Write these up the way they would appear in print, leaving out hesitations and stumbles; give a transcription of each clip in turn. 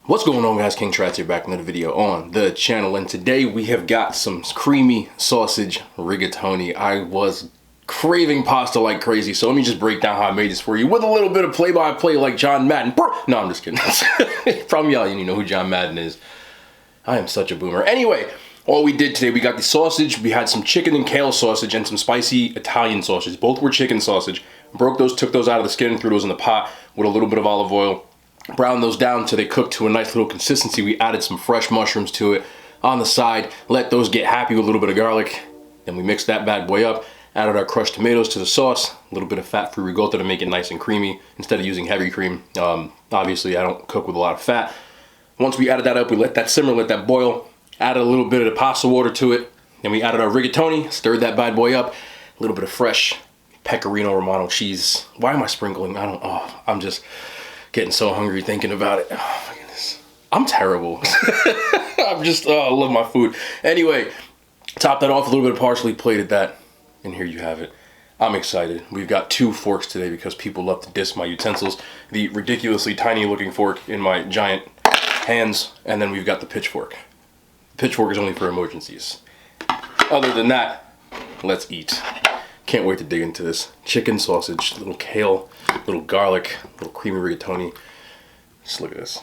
What's going on, guys? King Trats here, back with another video on the channel, and today we have got some creamy sausage rigatoni. I was craving pasta like crazy, so let me just break down how I made this for you with a little bit of play-by-play like John Madden. No, I'm just kidding. From y'all, you know who John Madden is. I am such a boomer. Anyway, all we did today, we got the sausage, we had some chicken and kale sausage, and some spicy Italian sausage. Both were chicken sausage. Broke those, took those out of the skin, threw those in the pot with a little bit of olive oil. Browned those down until they cooked to a nice little consistency. We added some fresh mushrooms to it on the side. Let those get happy with a little bit of garlic. Then we mixed that bad boy up. Added our crushed tomatoes to the sauce. A little bit of fat-free ricotta to make it nice and creamy instead of using heavy cream. Obviously, I don't cook with a lot of fat. Once we added that up, we let that simmer, let that boil. Added a little bit of the pasta water to it. Then we added our rigatoni, stirred that bad boy up. A little bit of fresh pecorino romano cheese. Why am I sprinkling? I'm just getting so hungry thinking about it. Oh my goodness. I'm terrible. I love my food. Anyway, top that off, a little bit of parsley, plated that, and here you have it. I'm excited. We've got 2 forks today because people love to diss my utensils. The ridiculously tiny looking fork in my giant hands, and then we've got the pitchfork. The pitchfork is only for emergencies. Other than that, let's eat. Can't wait to dig into this. Chicken sausage, little kale, little garlic, little creamy rigatoni. Just look at this.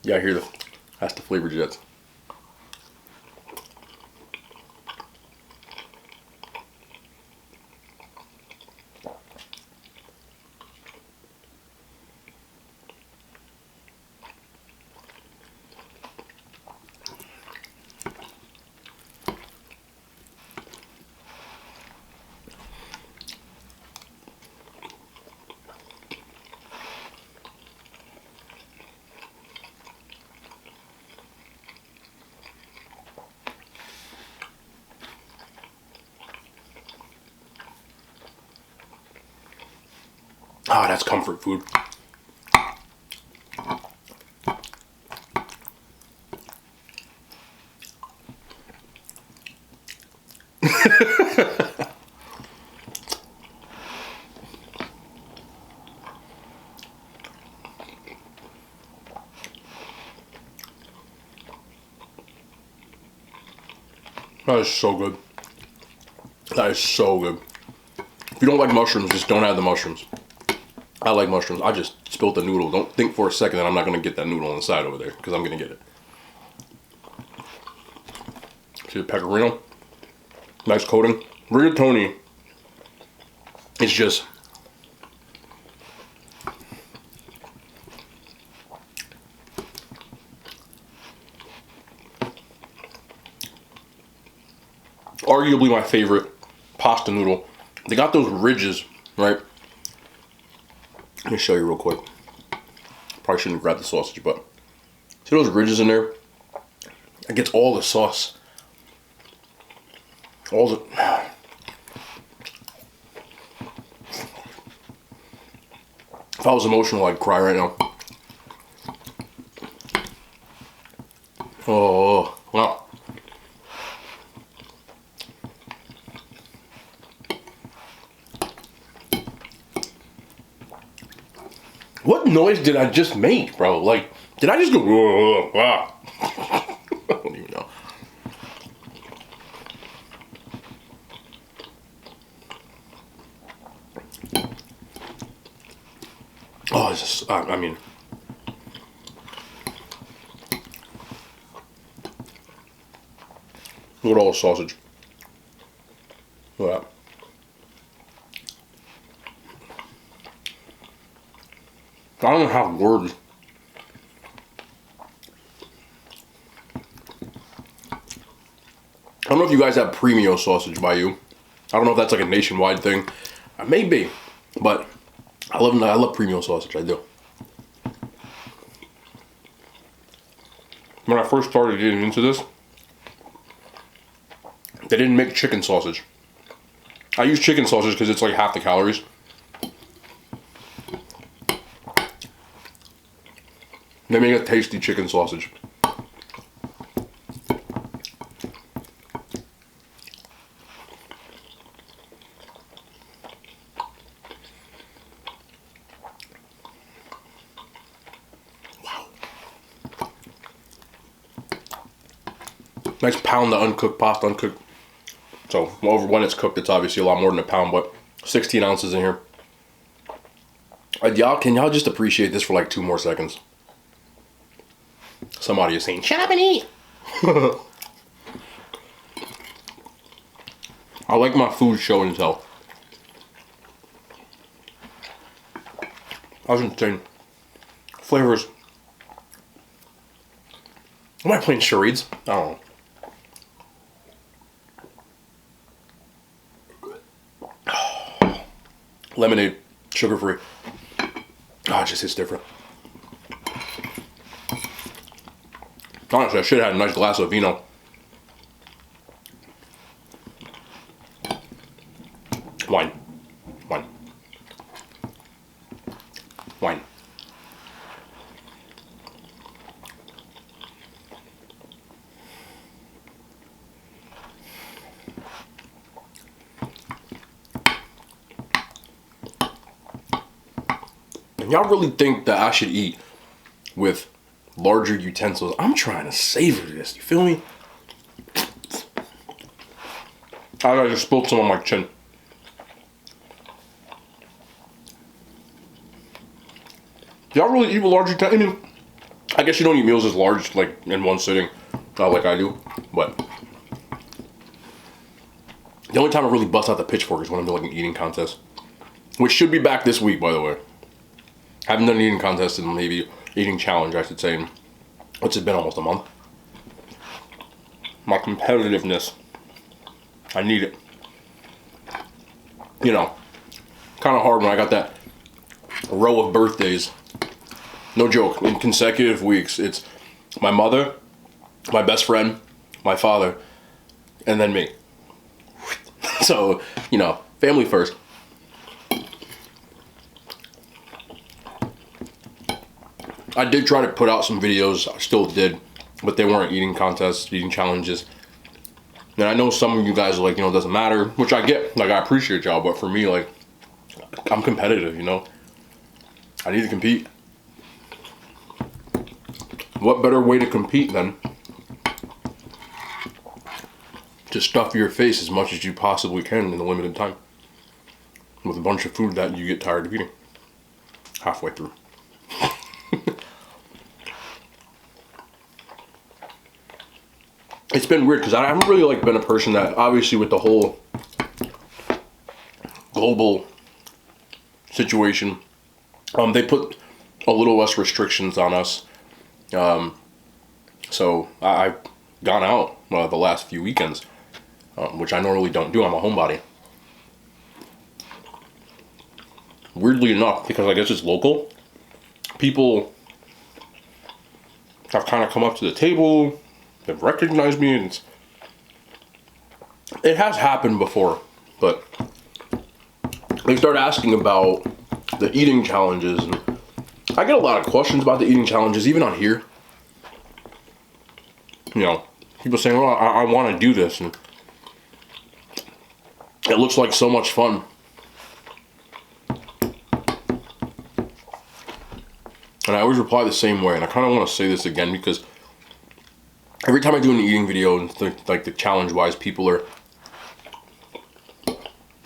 Yeah, I hear that's the flavor jets. Ah, that's comfort food. That is so good. That is so good. If you don't like mushrooms, just don't add the mushrooms. I like mushrooms. I just spilled the noodle. Don't think for a second that I'm not going to get that noodle on the side over there, because I'm going to get it. See the pecorino? Nice coating. Rigatoni is just arguably my favorite pasta noodle. They got those ridges, right? Let me show you real quick. Probably shouldn't grab the sausage, but see those ridges in there? It gets all the sauce. All the... If I was emotional, I'd cry right now. Oh, wow. What noise did I just make, bro? Like, did I just go, whoa, wow? I don't even know. Oh, it's just, I mean. Look at all the sausage. Look at that. I don't have words. I don't know if you guys have premio sausage by you. I don't know if that's like a nationwide thing. Maybe, but I love premio sausage. I do. When I first started getting into this, they didn't make chicken sausage. I use chicken sausage because it's like half the calories. They make a tasty chicken sausage. Nice pound of uncooked pasta, uncooked. So over when it's cooked, it's obviously a lot more than a pound, but 16 ounces in here. Can y'all just appreciate this for like 2 more seconds? Somebody is saying, shut up and eat. I like my food show and tell. I was insane. Flavors. Am I playing charades? I don't know. Lemonade, sugar-free. Oh, it just hits different. Honestly, I should have had a nice glass of vino. Wine. Wine. Wine. And y'all really think that I should eat with larger utensils? I'm trying to savor this, you feel me? I just spilled some on my chin. Y'all really eat with large utensils? I mean, I guess you don't eat meals as large, like, in one sitting, like I do, but the only time I really bust out the pitchfork is when I'm doing like an eating contest, which should be back this week, by the way. I haven't done an eating contest in maybe eating challenge, I should say, in what's it been, almost a month. My competitiveness, I need it. You know, kind of hard when I got that row of birthdays. No joke, in consecutive weeks, it's my mother, my best friend, my father, and then me. So, you know, family first. I did try to put out some videos, I still did, but they weren't eating contests, eating challenges. And I know some of you guys are like, you know, it doesn't matter, which I get, like, I appreciate y'all, but for me, like, I'm competitive, you know? I need to compete. What better way to compete than to stuff your face as much as you possibly can in a limited time with a bunch of food that you get tired of eating halfway through. It's been weird because I haven't really like been a person that, obviously with the whole global situation, they put a little less restrictions on us. So I've gone out the last few weekends, which I normally don't do. I'm a homebody. Weirdly enough, because I guess it's local, people have kind of come up to the table, they've recognized me, and it has happened before, but they start asking about the eating challenges, and I get a lot of questions about the eating challenges, even on here. You know, people saying, well, I want to do this, and it looks like so much fun. And I always reply the same way, and I kind of want to say this again because every time I do an eating video, and like the challenge-wise, people are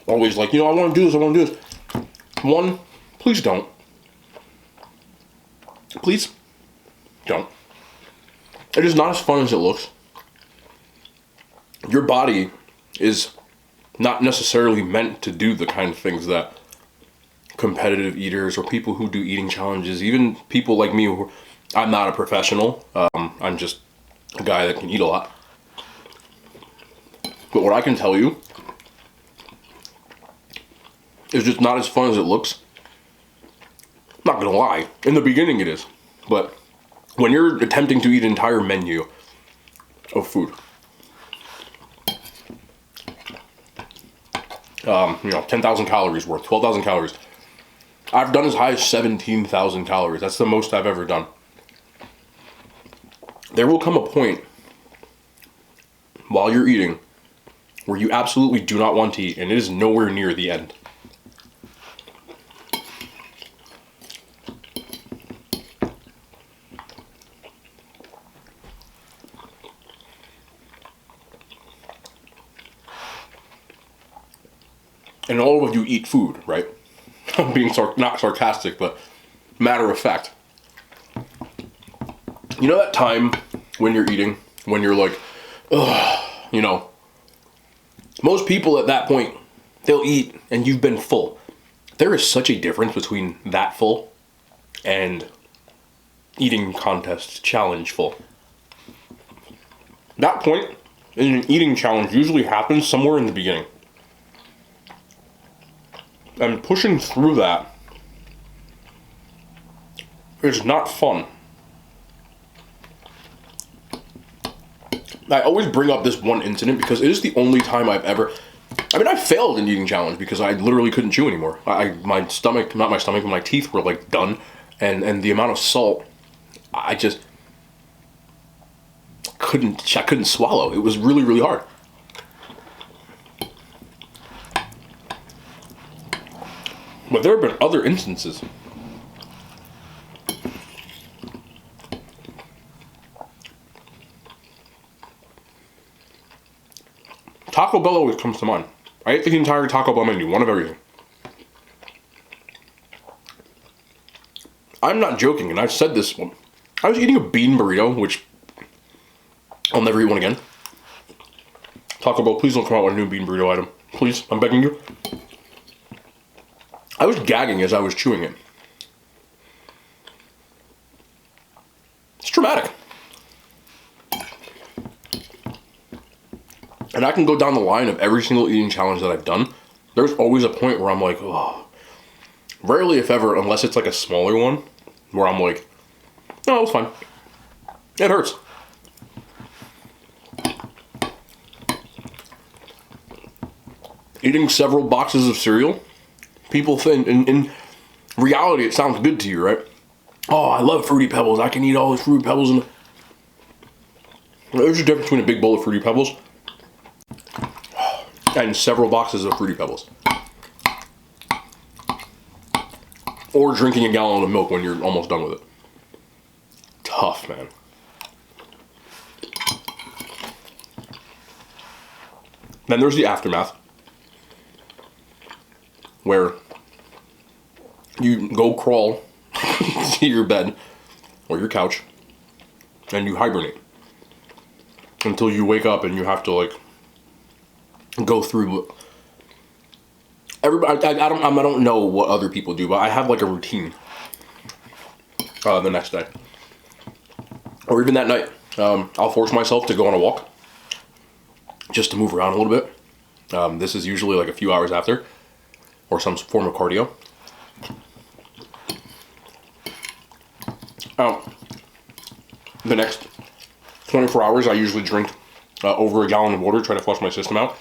always like, you know, I want to do this, I want to do this. One, please don't. Please don't. It is not as fun as it looks. Your body is not necessarily meant to do the kind of things that competitive eaters or people who do eating challenges, even people like me, who I'm not a professional, I'm just a guy that can eat a lot. But what I can tell you is just not as fun as it looks. Not gonna lie, in the beginning it is, but when you're attempting to eat an entire menu of food, you know, 10,000 calories worth, 12,000 calories. I've done as high as 17,000 calories. That's the most I've ever done. There will come a point while you're eating where you absolutely do not want to eat, and it is nowhere near the end. and all of you eat food, right? I'm being not sarcastic, but matter of fact. You know that time when you're eating, when you're like, ugh, you know, most people at that point, they'll eat and you've been full. There is such a difference between that full and eating contest challenge full. That point in an eating challenge usually happens somewhere in the beginning. And pushing through that is not fun. I always bring up this one incident because it is the only time I've ever... I mean, I failed in eating challenge because I literally couldn't chew anymore. My stomach, not my stomach, but my teeth were like done. And the amount of salt, I just couldn't swallow. It was really, really hard. But there have been other instances. Taco Bell always comes to mind. I ate the entire Taco Bell menu, one of everything. I'm not joking, and I've said this one. I was eating a bean burrito, which I'll never eat one again. Taco Bell, please don't come out with a new bean burrito item. Please, I'm begging you. I was gagging as I was chewing it. It's traumatic. And I can go down the line of every single eating challenge that I've done. There's always a point where I'm like, oh. Rarely, if ever, unless it's like a smaller one, where I'm like, no, it's fine. It hurts. Eating several boxes of cereal, people think, in reality, it sounds good to you, right? Oh, I love Fruity Pebbles. I can eat all these Fruity Pebbles. There's a difference between a big bowl of Fruity Pebbles and several boxes of Fruity Pebbles. Or drinking a gallon of milk when you're almost done with it. Tough, man. Then there's the aftermath, where you go crawl to your bed or your couch and you hibernate until you wake up and you have to like go through. Everybody, I don't know what other people do, but I have like a routine the next day, or even that night. I'll force myself to go on a walk just to move around a little bit. This is usually like a few hours after, or some form of cardio. The next 24 hours, I usually drink over a gallon of water, try to flush my system out.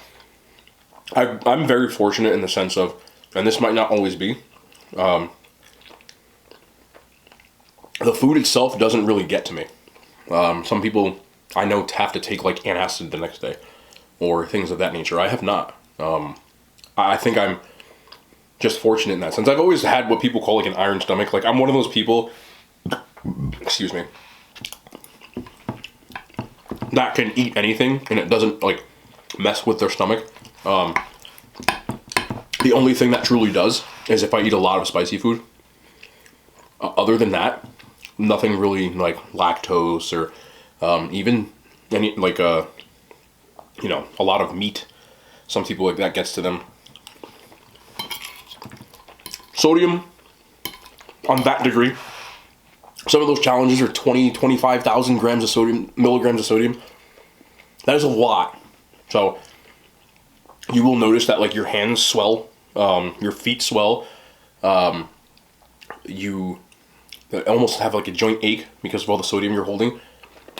I'm very fortunate in the sense of, and this might not always be, the food itself doesn't really get to me. Some people I know have to take like antacid the next day, or things of that nature. I have not. I think I'm just fortunate in that sense. I've always had what people call like an iron stomach. Like I'm one of those people, excuse me, that can eat anything and it doesn't like mess with their stomach. The only thing that truly does is if I eat a lot of spicy food. Other than that, nothing really like lactose or even any like you know, a lot of meat. Some people like that gets to them. Sodium, on that degree, some of those challenges are 25,000 grams of sodium, milligrams of sodium. That is a lot. So you will notice that like your hands swell, your feet swell, you almost have like a joint ache because of all the sodium you're holding.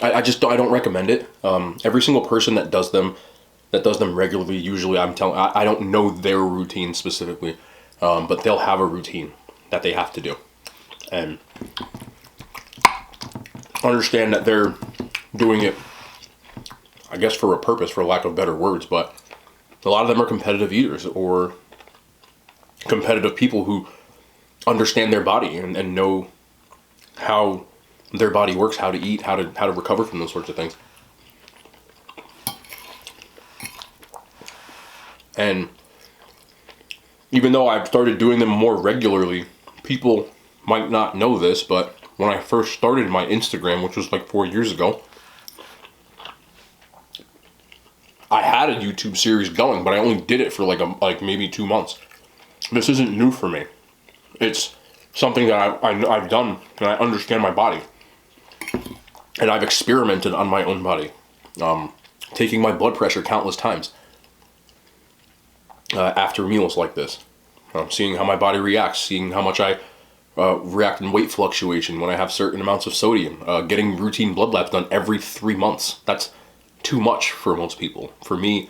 I don't recommend it. Every single person that does them regularly, usually I don't know their routine specifically, but they'll have a routine that they have to do, and understand that they're doing it, I guess, for a purpose, for lack of better words. But a lot of them are competitive eaters or competitive people who understand their body and know how their body works, how to eat, how to recover from those sorts of things. And even though I've started doing them more regularly, people might not know this, but when I first started my Instagram, which was like 4 years ago, I had a YouTube series going, but I only did it for like maybe 2 months. This isn't new for me. It's something that I've done, and I understand my body. And I've experimented on my own body. Taking my blood pressure countless times after meals like this. Seeing how my body reacts, seeing how much I react in weight fluctuation when I have certain amounts of sodium. Getting routine blood labs done every 3 months. That's too much for most people. For me,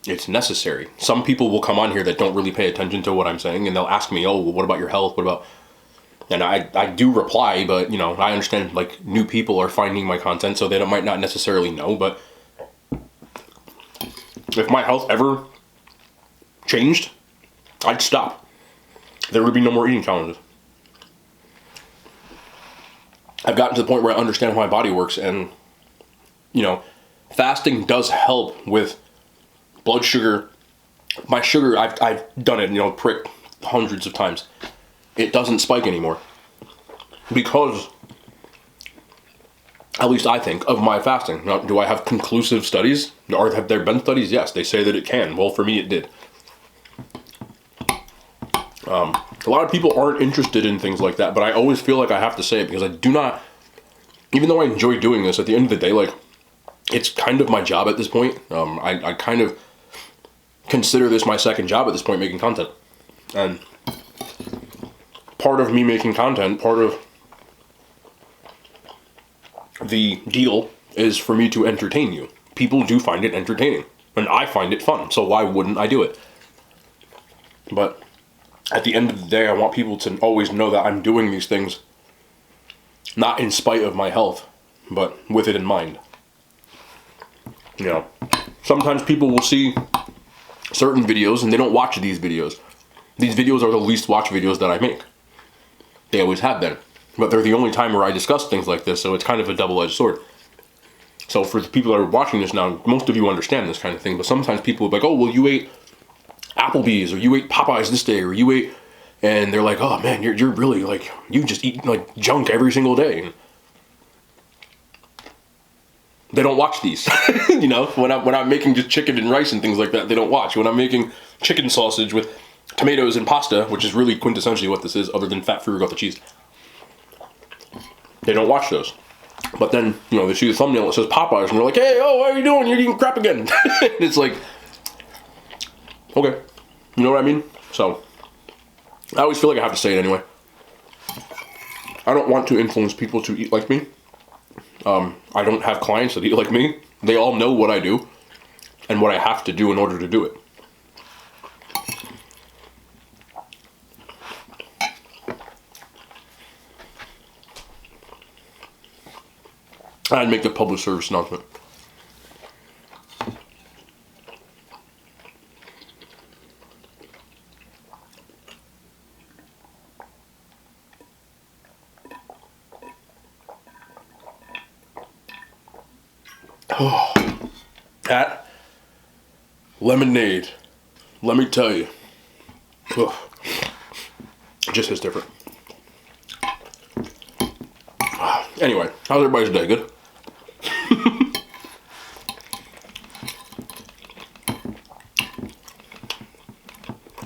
it's necessary. Some people will come on here that don't really pay attention to what I'm saying, and they'll ask me, oh, well, what about your health? What about... And I do reply, but, you know, I understand, like, new people are finding my content, so they might not necessarily know, but if my health ever changed, I'd stop. There would be no more eating challenges. I've gotten to the point where I understand how my body works, and, you know, fasting does help with blood sugar. My sugar, I've done it, you know, prick hundreds of times. It doesn't spike anymore. Because, at least I think, of my fasting. Now, do I have conclusive studies? Or have there been studies? Yes, they say that it can. Well, for me, it did. A lot of people aren't interested in things like that, but I always feel like I have to say it because I do not, even though I enjoy doing this, at the end of the day, like, it's kind of my job at this point. I kind of consider this my second job at this point, making content. And part of me making content, part of the deal is for me to entertain you. People do find it entertaining, and I find it fun, so why wouldn't I do it? But at the end of the day, I want people to always know that I'm doing these things not in spite of my health, but with it in mind. You know, sometimes people will see certain videos and they don't watch these videos. These videos are the least watched videos that I make. They always have been. But they're the only time where I discuss things like this, so it's kind of a double-edged sword. So for the people that are watching this now, most of you understand this kind of thing, but sometimes people will be like, oh, well, you ate Applebee's, or you ate Popeyes this day, or you ate... And they're like, oh, man, you're really, like, you just eat, like, junk every single day. And they don't watch these. You know, when I'm making just chicken and rice and things like that, they don't watch. When I'm making chicken sausage with tomatoes and pasta, which is really quintessentially what this is, other than fat-free ricotta cheese, they don't watch those. But then, you know, they see the thumbnail that says Popeyes, and they're like, hey, oh, what are you doing? You're eating crap again. It's like, okay. You know what I mean? So, I always feel like I have to say it anyway. I don't want to influence people to eat like me. I don't have clients that eat like me. They all know what I do and what I have to do in order to do it. I'd make the public service announcement. Oh, that lemonade, let me tell you, it just hits different. Anyway, how's everybody's day? Good?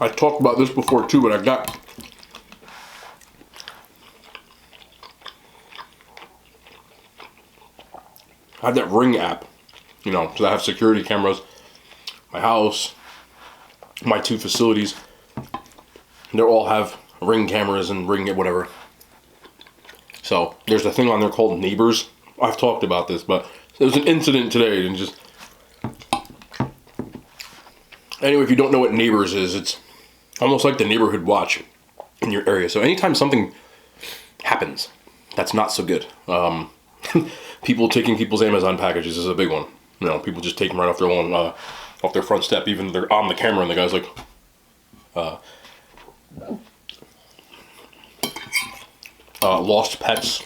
I talked about this before too, but I have that Ring app, you know, so I have security cameras, my house, my 2 facilities, they all have Ring cameras and Ring whatever. So there's a thing on there called Neighbors. I've talked about this, but there was an incident today and just... Anyway, if you don't know what Neighbors is, it's almost like the neighborhood watch in your area. So anytime something happens that's not so good, people taking people's Amazon packages is a big one. You know, people just take them right off their lawn, off their front step, even they're on the camera and the guy's like, lost pets,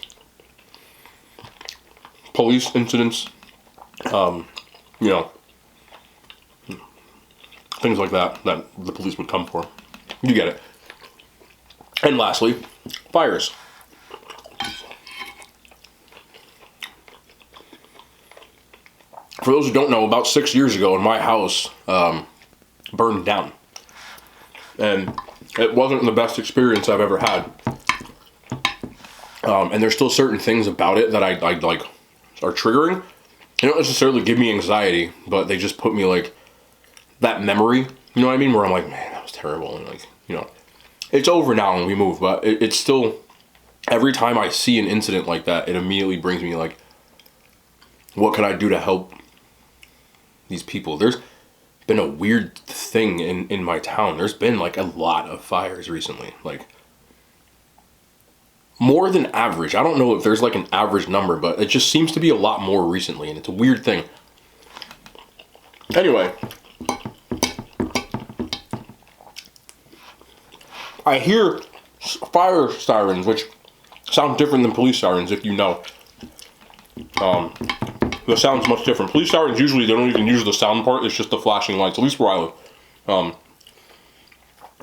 police incidents, you know, things like that the police would come for. You get it. And lastly, fires. For those who don't know, about 6 years ago, my house burned down. And it wasn't the best experience I've ever had. And there's still certain things about it that I like are triggering. They don't necessarily give me anxiety, but they just put me like that memory, you know what I mean? Where I'm like, man, that was terrible. And like, you know, it's over now and we move, but it's still, every time I see an incident like that, it immediately brings me like, what can I do to help these people? There's been a weird thing in my town. There's been like a lot of fires recently, like more than average. I don't know if there's like an average number, but it just seems to be a lot more recently, and it's a weird thing. Anyway, I hear fire sirens, which sound different than police sirens, if you know. The sound's much different. Police sirens, usually they don't even use the sound part, it's just the flashing lights, at least where I live.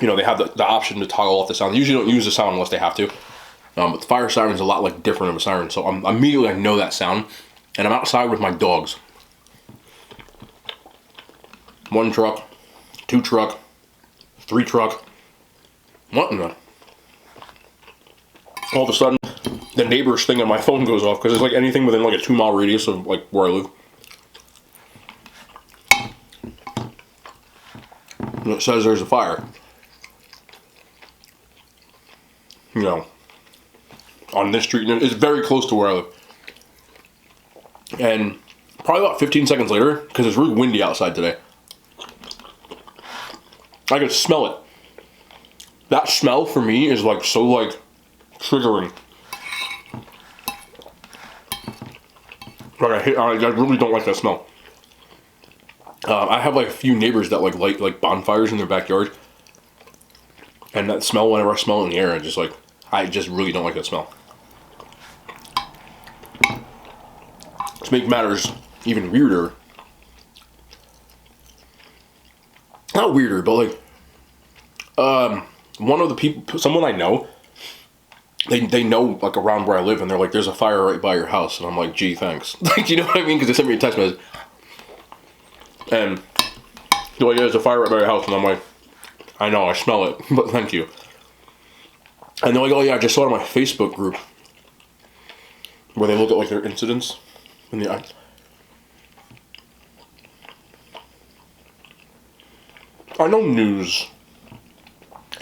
You know, they have the option to toggle off the sound. They usually don't use the sound unless they have to. But the fire siren is a lot like different of a siren, so immediately I know that sound, and I'm outside with my dogs. 1 truck, 2 truck, 3 truck. What in the? All of a sudden, the neighbor's thing on my phone goes off because it's like anything within like a 2-mile radius of like where I live. And it says there's a fire. You know, on this street, and it's very close to where I live. And probably about 15 seconds later, because it's really windy outside today, I could smell it. That smell for me is like so like triggering. Like I really don't like that smell. I have like a few neighbors that light like bonfires in their backyard, and that smell, whenever I smell it in the air, I just really don't like that smell. To make matters even weirder, not weirder, but like one of the people, someone I know, they know like around where I live, and they're like, there's a fire right by your house, and I'm like, gee, thanks. Like, you know what I mean? Because they sent me a text message, and they're like, yeah, there's a fire right by your house, and I'm like, I know, I smell it, but thank you. And they're like, oh yeah, I just saw it on my Facebook group, where they look at like their incidents in the eye. I know news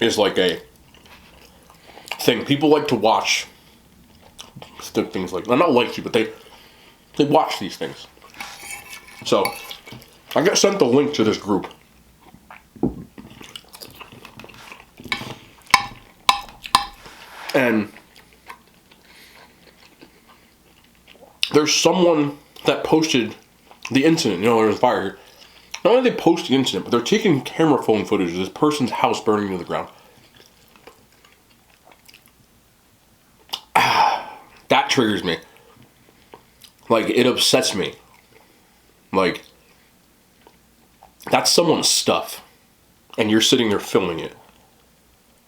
is like a thing. People like to watch things like, not like to, but they watch these things. So I got sent the link to this group. And there's someone that posted the incident, you know, there's a fire here. Not only they post the incident, but they're taking camera phone footage of this person's house burning to the ground. That triggers me. Like, it upsets me. Like, that's someone's stuff, and you're sitting there filming it.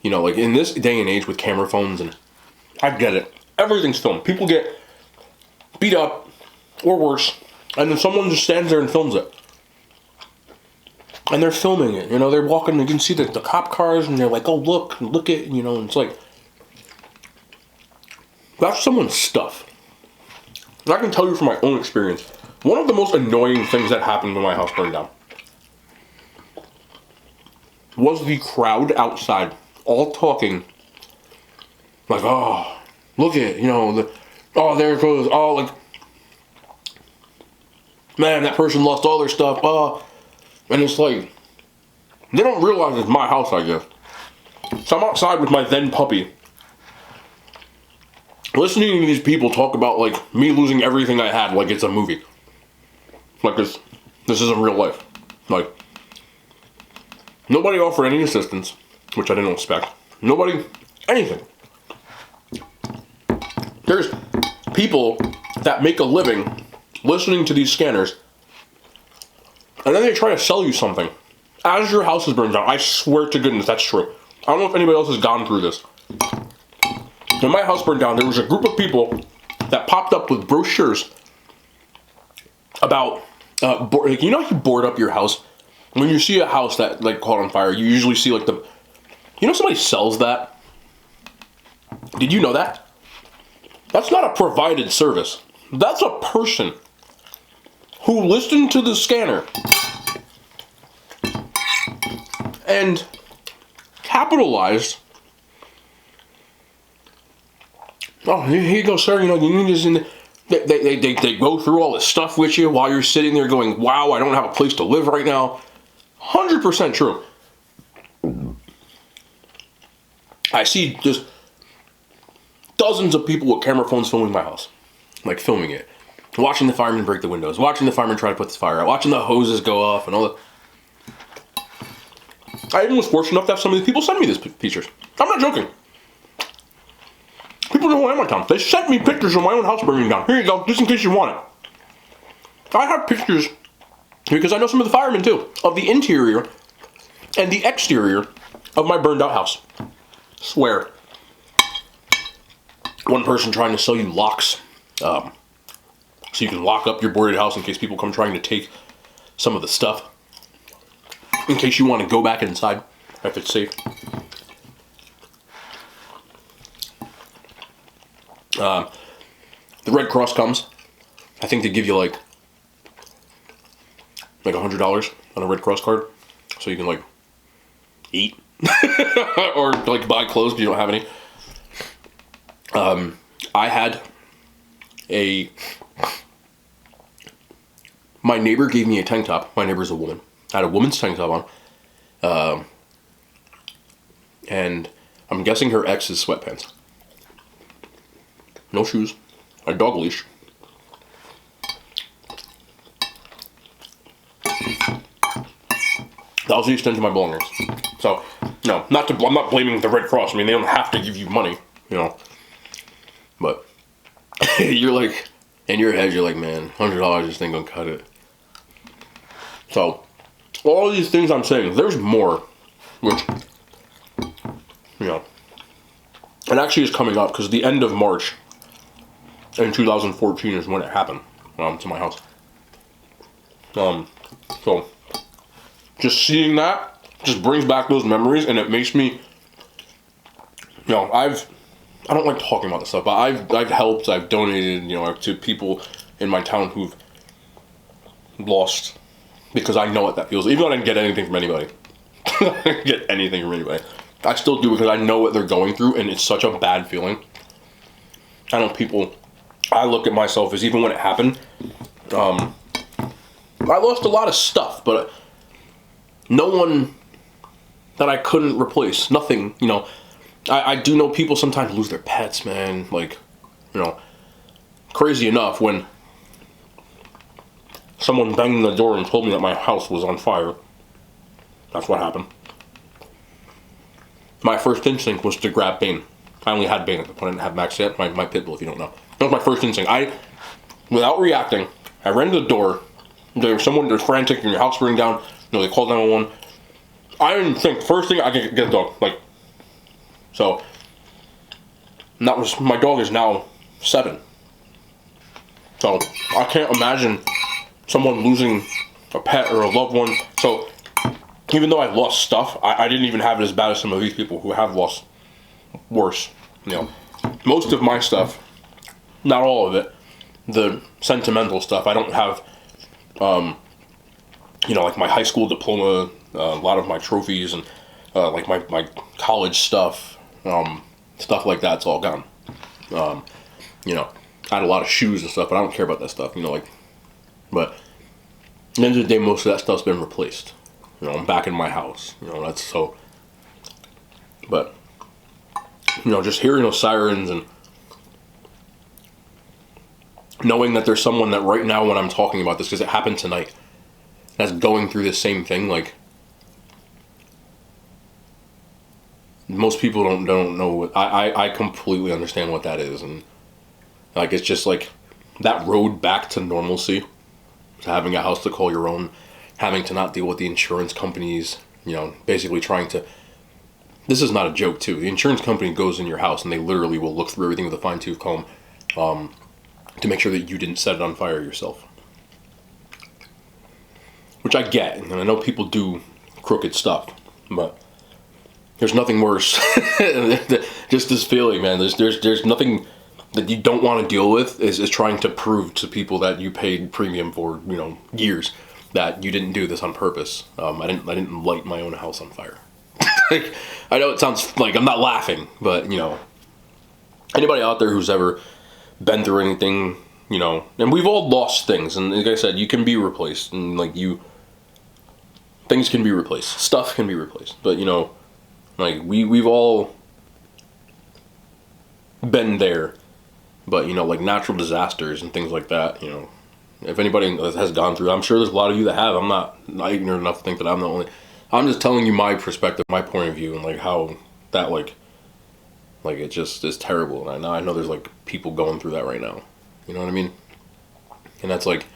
You know, like, in this day and age with camera phones, and I get it. Everything's filmed. People get beat up, or worse, and then someone just stands there and films it. And they're filming it, you know, they're walking, you can see the cop cars, and they're like, oh, look it, you know, and it's like, that's someone's stuff. And I can tell you from my own experience, one of the most annoying things that happened when my house burned down was the crowd outside, all talking, like, oh, look at, you know, oh, there it goes, oh, like, man, that person lost all their stuff, oh. And it's like, they don't realize it's my house, I guess. So I'm outside with my then puppy, listening to these people talk about, like, me losing everything I had like it's a movie. Like, this isn't real life. Like, nobody offered any assistance, which I didn't expect. Nobody, anything. There's people that make a living listening to these scanners, and then they try to sell you something as your house is burned down. I swear to goodness that's true. I don't know if anybody else has gone through this. When my house burned down, there was a group of people that popped up with brochures about, like, you know how you board up your house? When you see a house that, like, caught on fire, you usually see, like, somebody sells that? Did you know that? That's not a provided service. That's a person who listened to the scanner and capitalized. Oh, here you go, sir. You know, you need this in. They go through all this stuff with you while you're sitting there going, wow, I don't have a place to live right now. 100% true. I see just dozens of people with camera phones filming my house. Like, filming it. Watching the firemen break the windows. Watching the firemen try to put this fire out. Watching the hoses go off and all that. I even was fortunate enough to have some of these people send me these pictures. I'm not joking. People know who I am on town. They sent me pictures of my own house burning down. Here you go, just in case you want it. I have pictures, because I know some of the firemen too, of the interior and the exterior of my burned out house. Swear. One person trying to sell you locks, so you can lock up your boarded house in case people come trying to take some of the stuff. In case you want to go back inside, if it's safe. The Red Cross comes. I think they give you like $100 on a Red Cross card, so you can like eat or like buy clothes because you don't have any. I had my neighbor gave me a tank top. My neighbor's a woman. I had a woman's tank top on, and I'm guessing her ex's sweatpants. No shoes, a dog leash. That was the extent of my belongings. So, no, I'm not blaming the Red Cross. I mean, they don't have to give you money, you know. But you're like, in your head, you're like, man, $100 just ain't gonna cut it. So, all these things I'm saying, there's more, which, you know, it actually is coming up because the end of March in 2014 is when it happened to my house. So just seeing that just brings back those memories, and it makes me, you know, I don't like talking about this stuff, but I've helped, I've donated, you know, to people in my town who've lost, because I know what that feels. Even though I didn't get anything from anybody, I didn't get anything from anybody, I still do because I know what they're going through, and it's such a bad feeling. I know people. I look at myself as, even when it happened, I lost a lot of stuff, but no one that I couldn't replace. Nothing, you know. I do know people sometimes lose their pets, man. Like, you know, crazy enough, when someone banged on the door and told me that my house was on fire, that's what happened. My first instinct was to grab Bane. I only had Bane at the point. I didn't have Max yet, my pit bull, if you don't know. That was my first instinct. Without reacting, I ran to the door. There's frantic, and your house burning down. You know, they called 911. I didn't think, first thing, I could get a dog. Like, so, and that was, my dog is now 7. So, I can't imagine someone losing a pet or a loved one. So, even though I lost stuff, I didn't even have it as bad as some of these people who have lost worse. You know, most of my stuff, not all of it, the sentimental stuff, I don't have, you know, like my high school diploma, a lot of my trophies, and like my college stuff, stuff like that's all gone. You know, I had a lot of shoes and stuff, but I don't care about that stuff, you know, like, but at the end of the day, most of that stuff's been replaced. You know, I'm back in my house, you know, that's so, but, you know, just hearing those sirens and knowing that there's someone that right now when I'm talking about this, because it happened tonight, that's going through the same thing, like, most people don't know what, I completely understand what that is, and, like, it's just, like, that road back to normalcy, to having a house to call your own, having to not deal with the insurance companies, you know, basically trying to this is not a joke too. The insurance company goes in your house and they literally will look through everything with a fine-tooth comb to make sure that you didn't set it on fire yourself. Which I get, and I know people do crooked stuff, but there's nothing worse. Just this feeling, man. There's nothing that you don't want to deal with is trying to prove to people that you paid premium for, you know, years, that you didn't do this on purpose. I didn't light my own house on fire. Like, I know it sounds like I'm not laughing, but you know, anybody out there who's ever been through anything, you know, and we've all lost things, and like I said, you can be replaced, and like things can be replaced, stuff can be replaced, but you know, like we've all been there, but you know, like natural disasters and things like that, you know, if anybody has gone through, I'm sure there's a lot of you that have. I'm not ignorant enough to think that I'm the only. I'm just telling you my perspective, my point of view, and like how that like it just is terrible. And I know there's like people going through that right now. You know what I mean? And that's like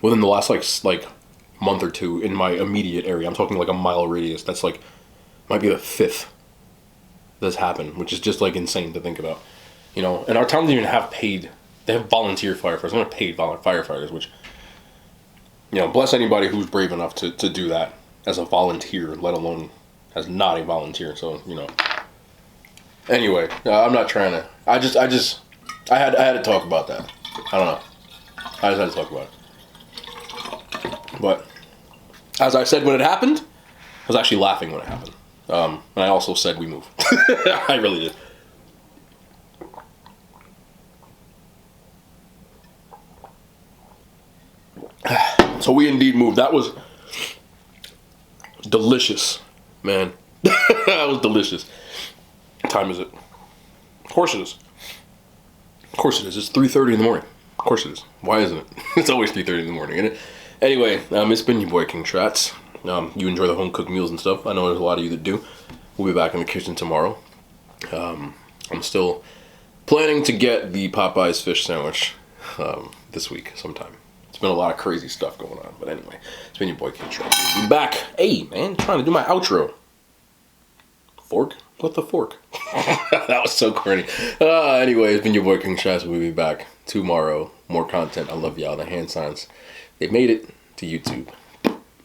within the last like month or two in my immediate area. I'm talking like a mile radius. That's like might be the 5th that's happened, which is just like insane to think about. You know, and our town doesn't even have paid. They have volunteer firefighters. They're not paid firefighters, which, you know, bless anybody who's brave enough to do that as a volunteer, let alone as not a volunteer. So, you know. Anyway, I'm not trying to. I had to talk about that. I don't know. I just had to talk about it. But as I said when it happened, I was actually laughing when it happened. And I also said we move. I really did. So we indeed moved. That was delicious, man. That was delicious. What time is it? Of course it is. Of course it is. It's 3:30 in the morning. Of course it is. Why isn't it? It's always 3:30 in the morning, isn't it? Anyway, it's been your boy King Trats. You enjoy the home cooked meals and stuff. I know there's a lot of you that do. We'll be back in the kitchen tomorrow. I'm still planning to get the Popeyes fish sandwich this week sometime. It's been a lot of crazy stuff going on. But anyway, it's been your boy King Trats. We'll be back. Hey, man, trying to do my outro. Fork? What the fork? That was so corny. Anyway, it's been your boy King Trats. We'll be back tomorrow. More content. I love y'all. The hand signs. They made it to YouTube.